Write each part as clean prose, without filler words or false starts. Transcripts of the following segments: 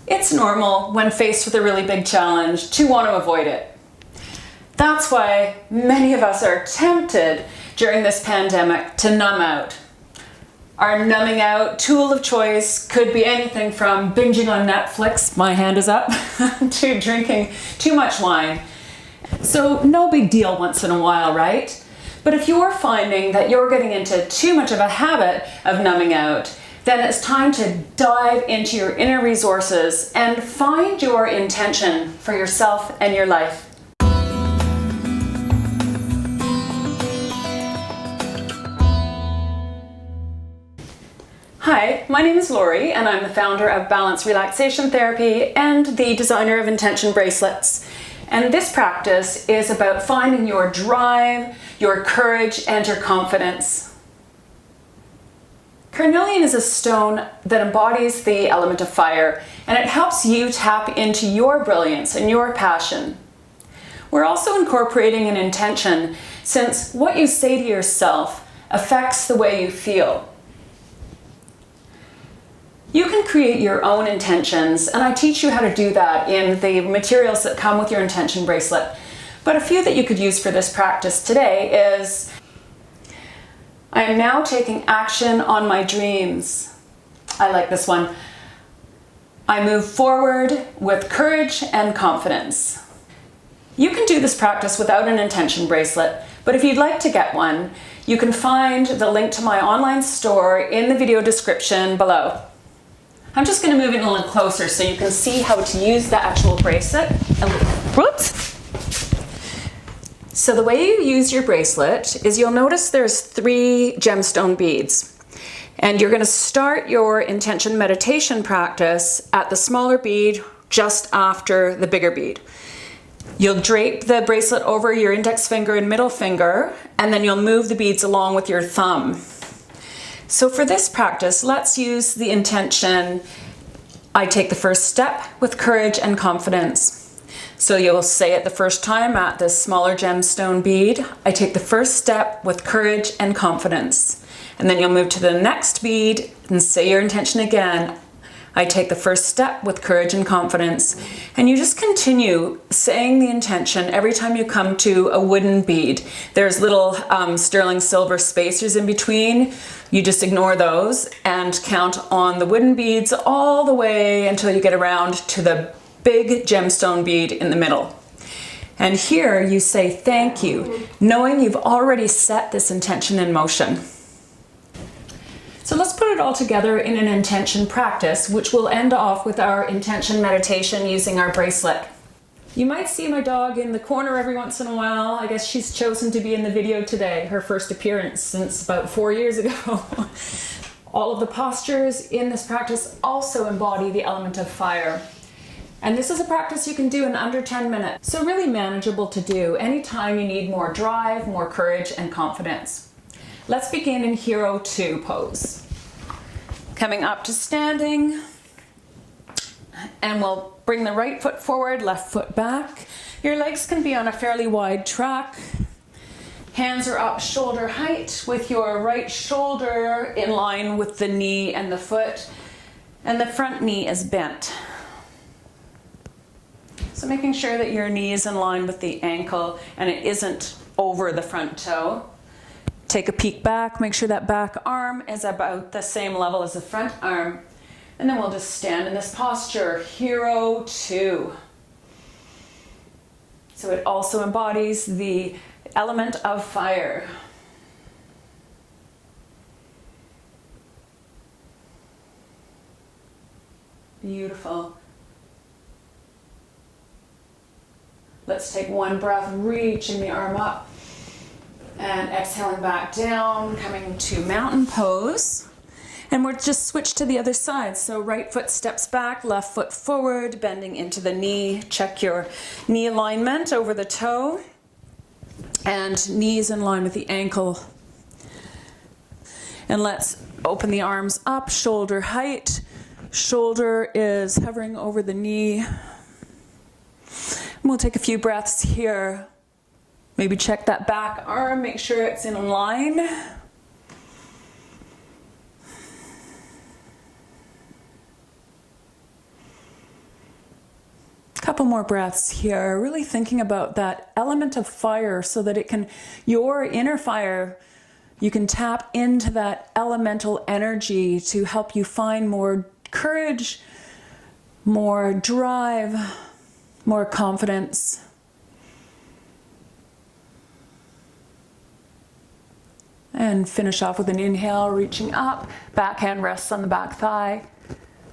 It's normal when faced with a really big challenge to want to avoid it. That's why many of us are tempted during this pandemic to numb out. Our numbing out tool of choice could be anything from binging on Netflix, my hand is up, to drinking too much wine. So no big deal once in a while, right? But if you're finding that you're getting into too much of a habit of numbing out, then it's time to dive into your inner resources and find your intention for yourself and your life. Hi, my name is Lori and I'm the founder of Balance Relaxation Therapy and the designer of Intention Bracelets. And this practice is about finding your drive, your courage, and your confidence. Carnelian is a stone that embodies the element of fire, and it helps you tap into your brilliance and your passion. We're also incorporating an intention, since what you say to yourself affects the way you feel. You can create your own intentions, and I teach you how to do that in the materials that come with your intention bracelet. But a few that you could use for this practice today is, I am now taking action on my dreams. I like this one. I move forward with courage and confidence. You can do this practice without an intention bracelet, but if you'd like to get one, you can find the link to my online store in the video description below. I'm just going to move in a little closer so you can see how to use the actual bracelet. Whoops! So the way you use your bracelet is you'll notice there's 3 gemstone beads. And you're going to start your intention meditation practice at the smaller bead just after the bigger bead. You'll drape the bracelet over your index finger and middle finger, and then you'll move the beads along with your thumb. So for this practice, let's use the intention, I take the first step with courage and confidence. So you'll say it the first time at this smaller gemstone bead, I take the first step with courage and confidence. And then you'll move to the next bead and say your intention again, I take the first step with courage and confidence. And you just continue saying the intention every time you come to a wooden bead. There's little sterling silver spacers in between. You just ignore those and count on the wooden beads all the way until you get around to the big gemstone bead in the middle. And here you say thank you, knowing you've already set this intention in motion. So let's put it all together in an intention practice, which will end off with our intention meditation using our bracelet. You might see my dog in the corner every once in a while. I guess she's chosen to be in the video today, her first appearance since about 4 years ago. All of the postures in this practice also embody the element of fire. And this is a practice you can do in under 10 minutes. So really manageable to do anytime you need more drive, more courage, and confidence. Let's begin in Hero 2 pose. Coming up to standing, and we'll bring the right foot forward, left foot back. Your legs can be on a fairly wide track. Hands are up shoulder height with your right shoulder in line with the knee and the foot, and the front knee is bent. So making sure that your knee is in line with the ankle and it isn't over the front toe. Take a peek back, make sure that back arm is about the same level as the front arm. And then we'll just stand in this posture, Hero 2. So it also embodies the element of fire. Beautiful. Let's take one breath, reaching the arm up. And exhaling back down, coming to mountain pose. And we'll just switch to the other side. So right foot steps back, left foot forward, bending into the knee. Check your knee alignment over the toe. And knees in line with the ankle. And let's open the arms up, shoulder height. Shoulder is hovering over the knee. And we'll take a few breaths here. Maybe check that back arm, make sure it's in line. Couple more breaths here, really thinking about that element of fire so that it can, your inner fire, you can tap into that elemental energy to help you find more courage, more drive, more confidence. And finish off with an inhale, reaching up, back hand rests on the back thigh.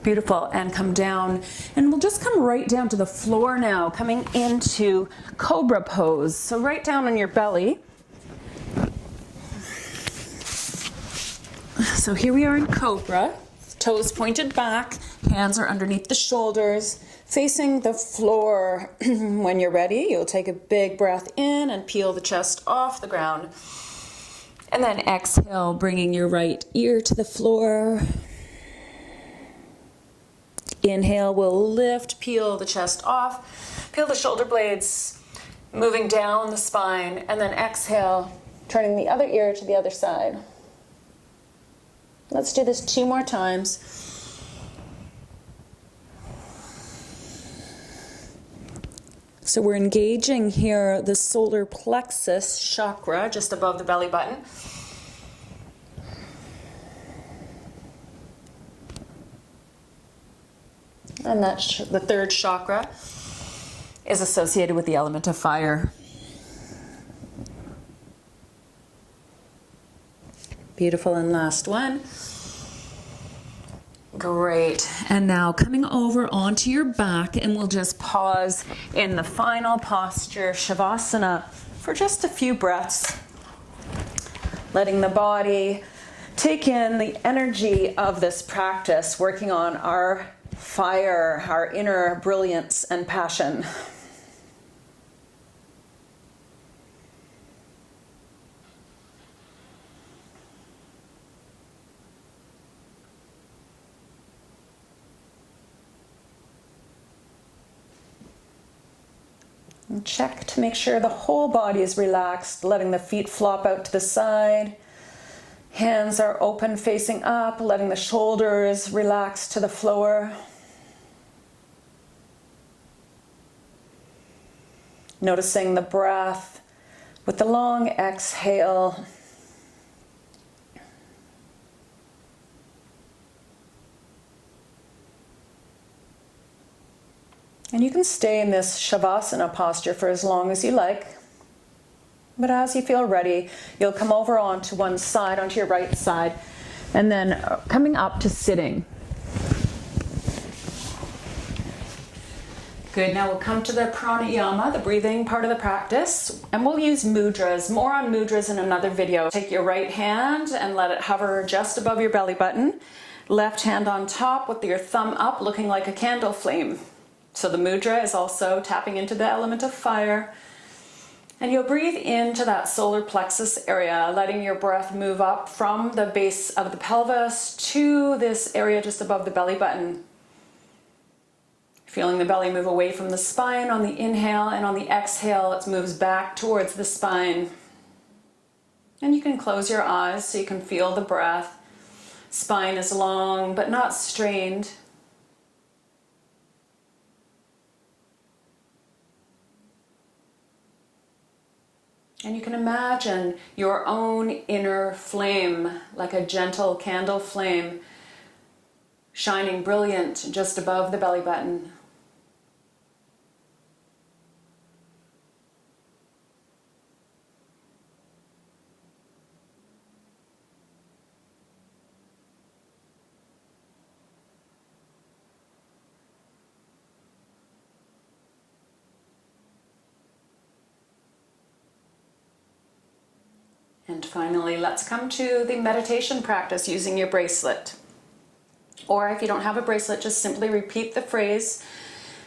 Beautiful, and come down. And we'll just come right down to the floor now, coming into Cobra pose. So right down on your belly. So here we are in Cobra, toes pointed back, hands are underneath the shoulders, facing the floor. When you're ready, you'll take a big breath in and peel the chest off the ground. And then exhale, bringing your right ear to the floor. Inhale, we'll lift, peel the chest off, peel the shoulder blades, moving down the spine, and then exhale, turning the other ear to the other side. Let's do this 2 more times. So we're engaging here the solar plexus chakra just above the belly button. And that's the third chakra is associated with the element of fire. Beautiful, and last one. Great. And now coming over onto your back, and we'll just pause in the final posture, Shavasana, for just a few breaths. Letting the body take in the energy of this practice, working on our fire, our inner brilliance and passion. And check to make sure the whole body is relaxed, letting the feet flop out to the side. Hands are open facing up, letting the shoulders relax to the floor. Noticing the breath with the long exhale. And you can stay in this Shavasana posture for as long as you like. But as you feel ready, you'll come over onto one side, onto your right side, and then coming up to sitting. Good, now we'll come to the pranayama, the breathing part of the practice, and we'll use mudras. More on mudras in another video. Take your right hand and let it hover just above your belly button. Left hand on top with your thumb up, looking like a candle flame. So the mudra is also tapping into the element of fire. And you'll breathe into that solar plexus area, letting your breath move up from the base of the pelvis to this area just above the belly button. Feeling the belly move away from the spine on the inhale, and on the exhale it moves back towards the spine. And you can close your eyes so you can feel the breath. Spine is long but not strained. And you can imagine your own inner flame, like a gentle candle flame, shining brilliant just above the belly button. And finally, let's come to the meditation practice using your bracelet. Or if you don't have a bracelet, just simply repeat the phrase.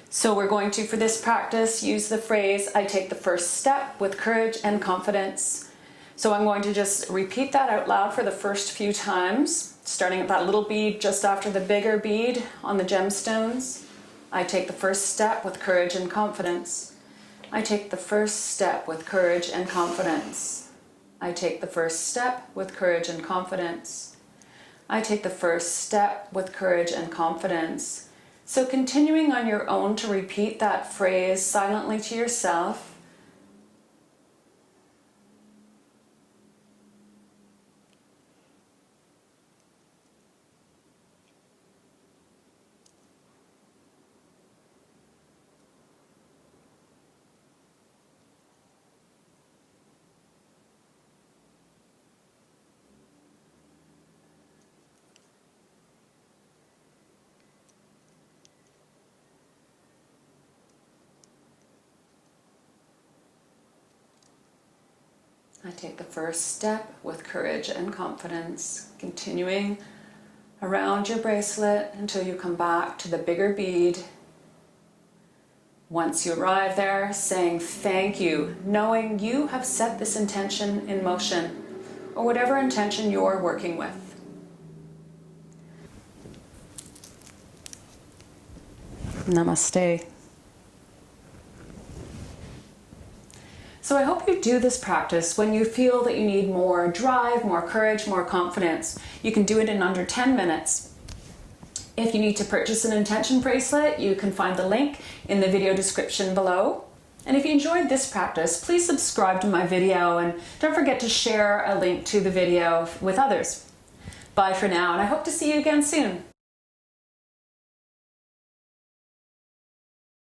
So we're going to, for this practice, use the phrase, I take the first step with courage and confidence. So I'm going to just repeat that out loud for the first few times, starting at that little bead just after the bigger bead on the gemstones. I take the first step with courage and confidence. I take the first step with courage and confidence. I take the first step with courage and confidence. I take the first step with courage and confidence. So continuing on your own to repeat that phrase silently to yourself. I take the first step with courage and confidence, continuing around your bracelet until you come back to the bigger bead. Once you arrive there, saying thank you, knowing you have set this intention in motion, or whatever intention you're working with. Namaste. So I hope you do this practice when you feel that you need more drive, more courage, more confidence. You can do it in under 10 minutes. If you need to purchase an intention bracelet, you can find the link in the video description below. And if you enjoyed this practice, please subscribe to my video and don't forget to share a link to the video with others. Bye for now, and I hope to see you again soon.